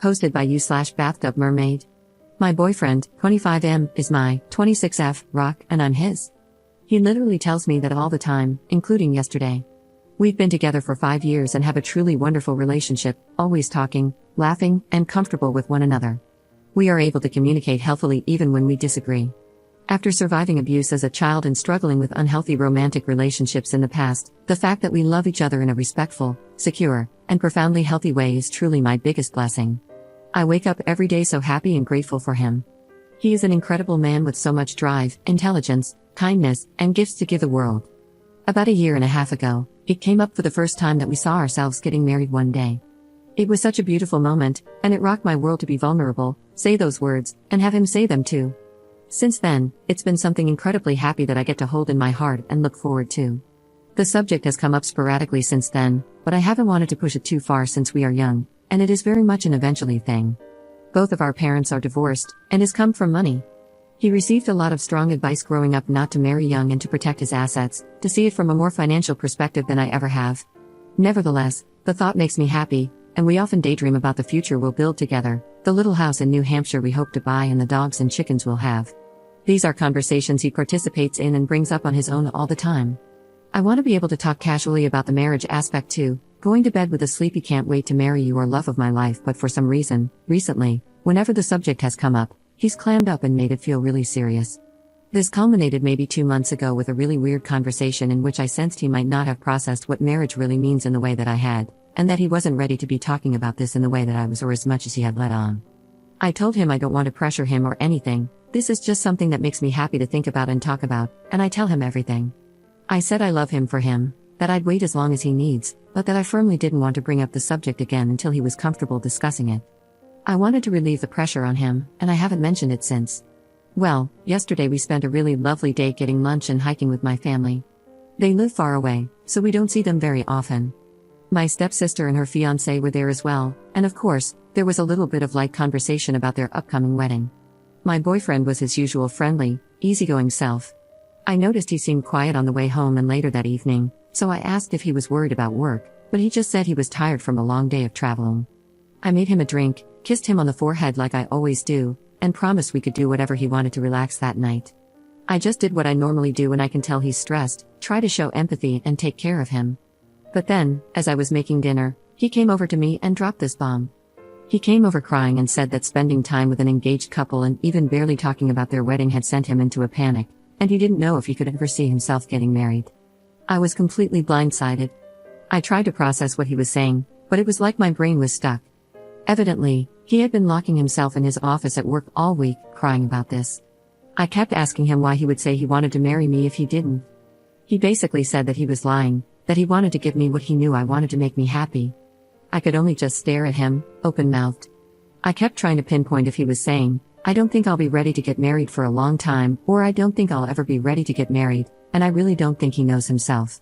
Posted by you/bathtub mermaid. My boyfriend, 25M, is my 26F rock, and I'm his. He literally tells me that all the time, including yesterday. We've been together for 5 years and have a truly wonderful relationship, always talking, laughing, and comfortable with one another. We are able to communicate healthily even when we disagree. After surviving abuse as a child and struggling with unhealthy romantic relationships in the past, the fact that we love each other in a respectful, secure, and profoundly healthy way is truly my biggest blessing. I wake up every day so happy and grateful for him. He is an incredible man with so much drive, intelligence, kindness, and gifts to give the world. About a year and a half ago, it came up for the first time that we saw ourselves getting married one day. It was such a beautiful moment, and it rocked my world to be vulnerable, say those words, and have him say them too. Since then, it's been something incredibly happy that I get to hold in my heart and look forward to. The subject has come up sporadically since then, but I haven't wanted to push it too far since we are young, and it is very much an eventually thing. Both of our parents are divorced, and has come from money. He received a lot of strong advice growing up not to marry young and to protect his assets, to see it from a more financial perspective than I ever have. Nevertheless, the thought makes me happy, and we often daydream about the future we'll build together, the little house in New Hampshire we hope to buy and the dogs and chickens we'll have. These are conversations he participates in and brings up on his own all the time. I want to be able to talk casually about the marriage aspect too, going to bed with a sleepy can't wait to marry you or love of my life, but for some reason, recently, whenever the subject has come up, he's clammed up and made it feel really serious. This culminated maybe 2 months ago with a really weird conversation in which I sensed he might not have processed what marriage really means in the way that I had, and that he wasn't ready to be talking about this in the way that I was or as much as he had let on. I told him I don't want to pressure him or anything. This is just something that makes me happy to think about and talk about, and I tell him everything. I said I love him for him, that I'd wait as long as he needs, but that I firmly didn't want to bring up the subject again until he was comfortable discussing it. I wanted to relieve the pressure on him, and I haven't mentioned it since. Well, yesterday we spent a really lovely day getting lunch and hiking with my family. They live far away, so we don't see them very often. My stepsister and her fiancé were there as well, and of course, there was a little bit of light conversation about their upcoming wedding. My boyfriend was his usual friendly, easygoing self. I noticed he seemed quiet on the way home and later that evening, so I asked if he was worried about work, but he just said he was tired from a long day of traveling. I made him a drink, kissed him on the forehead like I always do, and promised we could do whatever he wanted to relax that night. I just did what I normally do when I can tell he's stressed, try to show empathy and take care of him. But then, as I was making dinner, he came over to me and dropped this bomb. He came over crying and said that spending time with an engaged couple and even barely talking about their wedding had sent him into a panic, and he didn't know if he could ever see himself getting married. I was completely blindsided. I tried to process what he was saying, but it was like my brain was stuck. Evidently, he had been locking himself in his office at work all week, crying about this. I kept asking him why he would say he wanted to marry me if he didn't. He basically said that he was lying, that he wanted to give me what he knew I wanted to make me happy. I could only just stare at him, open-mouthed. I kept trying to pinpoint if he was saying, I don't think I'll be ready to get married for a long time, or I don't think I'll ever be ready to get married, and I really don't think he knows himself.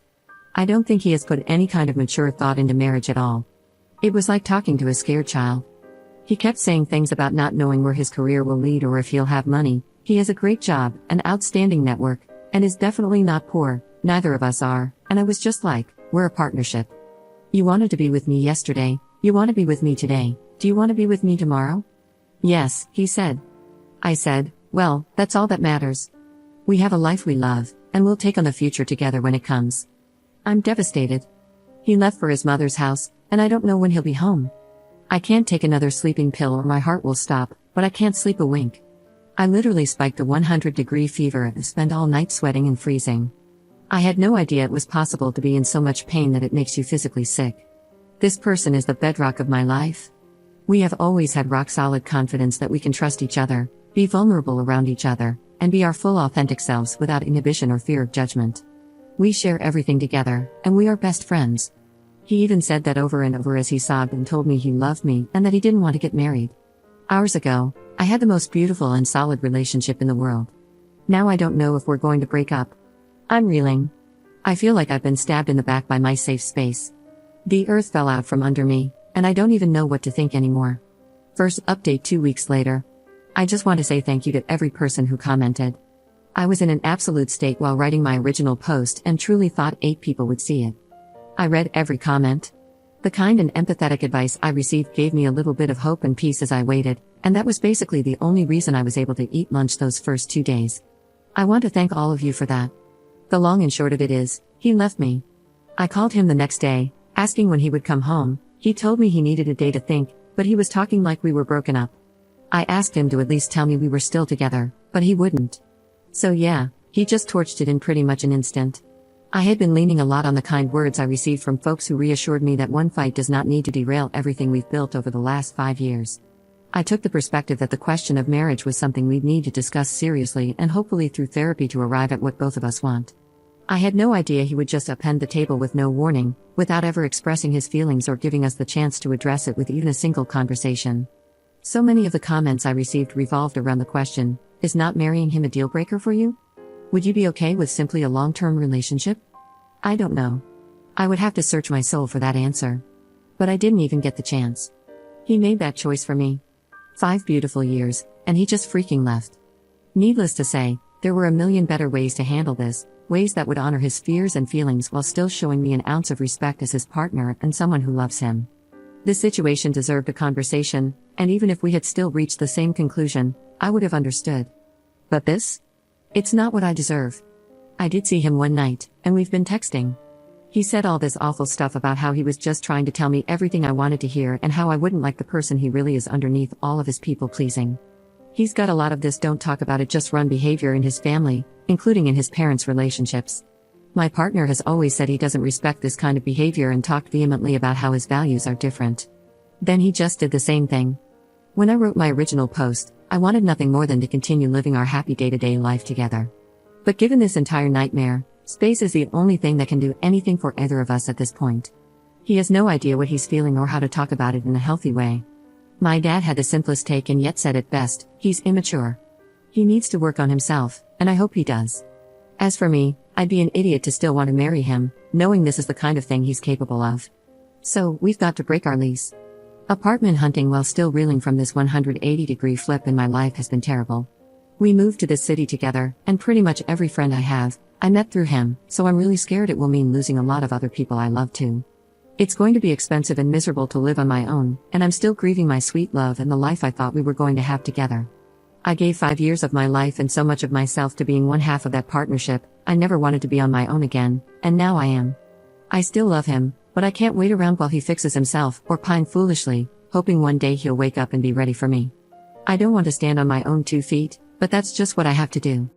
I don't think he has put any kind of mature thought into marriage at all. It was like talking to a scared child. He kept saying things about not knowing where his career will lead or if he'll have money. He has a great job, an outstanding network, and is definitely not poor, neither of us are, and I was just like, we're a partnership. You wanted to be with me yesterday, you want to be with me today, do you want to be with me tomorrow? Yes, he said. I said, well, that's all that matters. We have a life we love, and we'll take on the future together when it comes. I'm devastated. He left for his mother's house, and I don't know when he'll be home. I can't take another sleeping pill or my heart will stop, but I can't sleep a wink. I literally spiked a 100-degree fever and spent all night sweating and freezing. I had no idea it was possible to be in so much pain that it makes you physically sick. This person is the bedrock of my life. We have always had rock-solid confidence that we can trust each other, be vulnerable around each other, and be our full authentic selves without inhibition or fear of judgment. We share everything together, and we are best friends. He even said that over and over as he sobbed and told me he loved me and that he didn't want to get married. Hours ago, I had the most beautiful and solid relationship in the world. Now I don't know if we're going to break up. I'm reeling. I feel like I've been stabbed in the back by my safe space. The earth fell out from under me, and I don't even know what to think anymore. First update 2 weeks later. I just want to say thank you to every person who commented. I was in an absolute state while writing my original post and truly thought 8 people would see it. I read every comment. The kind and empathetic advice I received gave me a little bit of hope and peace as I waited, and that was basically the only reason I was able to eat lunch those first 2 days. I want to thank all of you for that. The long and short of it is, he left me. I called him the next day, asking when he would come home. He told me he needed a day to think, but he was talking like we were broken up. I asked him to at least tell me we were still together, but he wouldn't. So yeah, he just torched it in pretty much an instant. I had been leaning a lot on the kind words I received from folks who reassured me that one fight does not need to derail everything we've built over the last 5 years. I took the perspective that the question of marriage was something we'd need to discuss seriously and hopefully through therapy to arrive at what both of us want. I had no idea he would just upend the table with no warning, without ever expressing his feelings or giving us the chance to address it with even a single conversation. So many of the comments I received revolved around the question, is not marrying him a deal breaker for you? Would you be okay with simply a long-term relationship? I don't know. I would have to search my soul for that answer. But I didn't even get the chance. He made that choice for me. 5 beautiful years, and he just freaking left. Needless to say, there were a million better ways to handle this, ways that would honor his fears and feelings while still showing me an ounce of respect as his partner and someone who loves him. This situation deserved a conversation, and even if we had still reached the same conclusion, I would have understood. But this? It's not what I deserve. I did see him one night, and we've been texting. He said all this awful stuff about how he was just trying to tell me everything I wanted to hear and how I wouldn't like the person he really is underneath all of his people-pleasing. He's got a lot of this don't talk about it just run behavior in his family, including in his parents' relationships. My partner has always said he doesn't respect this kind of behavior and talked vehemently about how his values are different. Then he just did the same thing. When I wrote my original post, I wanted nothing more than to continue living our happy day-to-day life together. But given this entire nightmare, space is the only thing that can do anything for either of us at this point. He has no idea what he's feeling or how to talk about it in a healthy way. My dad had the simplest take and yet said it best, he's immature. He needs to work on himself, and I hope he does. As for me, I'd be an idiot to still want to marry him, knowing this is the kind of thing he's capable of. So, we've got to break our lease. Apartment hunting while still reeling from this 180-degree flip in my life has been terrible. We moved to this city together, and pretty much every friend I have, I met through him, so I'm really scared it will mean losing a lot of other people I love too. It's going to be expensive and miserable to live on my own, and I'm still grieving my sweet love and the life I thought we were going to have together. I gave 5 years of my life and so much of myself to being one half of that partnership. I never wanted to be on my own again, and now I am. I still love him, but I can't wait around while he fixes himself or pine foolishly, hoping one day he'll wake up and be ready for me. I don't want to stand on my own 2 feet, but that's just what I have to do.